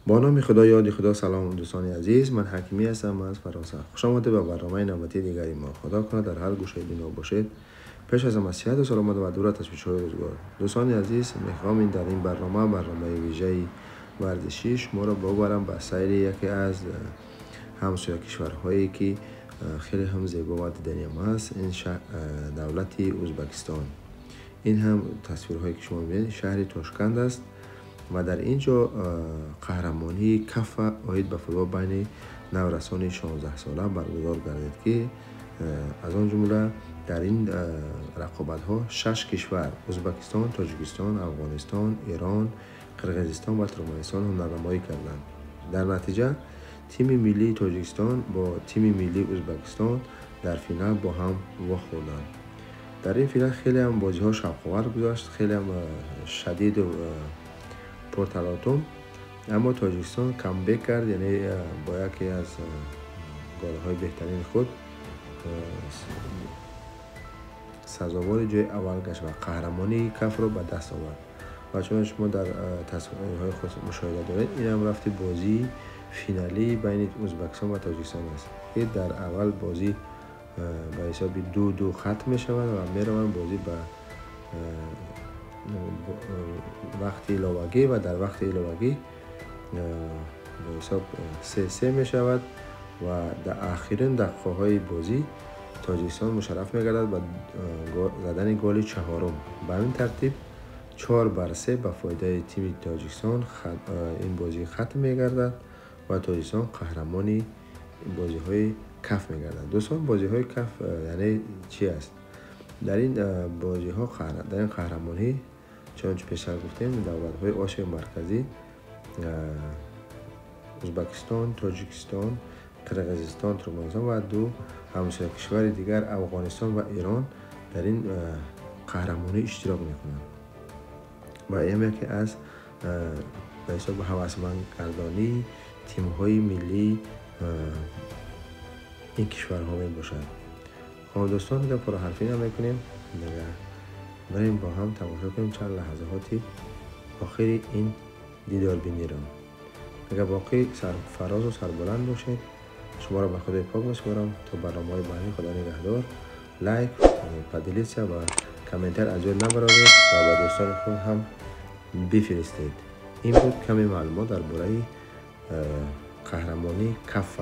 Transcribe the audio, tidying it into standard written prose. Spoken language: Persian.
با نام خدا یاد خدا. سلام دوستان عزیز، من حکیمی هستم از فرانسه. خوش آمده به برنامه نعمتی دیگری ما. خدا کنه در هر گوشه دنیا باشید. پیش از همه صحت و سلامت و دور از تشویش‌های روزگار. دوستان عزیز، میخوام در این برنامه ویژه ورزشی شما را ببرم به سیر یکی از همسایه کشورهایی که خیلی هم زیبا و دیدنی است. این دولت ازبکستان. این هم تصویرهایی که شما می‌بینید شهر تاشکند است و در اینجا قهرمانی کف عاید به فوتبال بین نورسان 16 ساله برگزار گردید که از آن جمله در این رقابت ها 6 کشور ازبکستان، تاجیکستان، افغانستان، ایران، قرقیزستان و ترکمنستان هم نمایی کردند. در نتیجه تیم ملی تاجیکستان با تیم ملی ازبکستان در فینال با هم واخوردند. در این فینال خیلی هم بازی ها شوق‌آور گذشت، خیلی هم شدید و پرتلاطم، اما تاجیکستان کامبک کرد، یعنی با یکی از گل‌های بهترین خود سزاوار جای اول گشت و قهرمانی کف را به دست آورد. و چون شما در تصویرهای خود مشاهده دارید، این هم رفت بازی فینالی بین ازبکستان و تاجیکستان است که در اول بازی به حساب 2-2 ختم می شود و می روند بازی به وقت ایلاوگی و در وقت ایلاوگی به حساب 3-3 می شود و در آخرین دقیقه های بازی تاجیکستان مشرف می گردد به زدن گل چهارم. به این ترتیب 4-3 به فایده تیم تاجیکستان این بازی ختم می گردد و تاجیکستان قهرمانی بازی های کف می گردد. دوستان، بازی های کف یعنی چی است؟ در این بازی ها در این قهرمانی چون پیشتر گفتیم دولت های آسیای مرکزی ازبکستان، تاجیکستان، قرقیزستان، ترکمنستان و دو همسایه کشور دیگر افغانستان و ایران در این قهرمانی اشتراک میکنند و این یکی از به حساب هوسمند گردانی تیم های ملی این کشورها می باشد. خب دوستان، دیگه پرحرفی نمیکنیم، دیگه بریم با هم تماشا کنیم چند لحظاتی آخر این دیدار بینی را. دیگه باقی فراز و سربلند باشید. شما را به خدای پاک میسپارم تا برنامه‌های بعدی. خدا نگهدار. لایک، پادلیسا و کامنتر از یاد نبرید و با دوستان خود هم بفرستید. این بود کمی معلومات درباره قهرمانی کف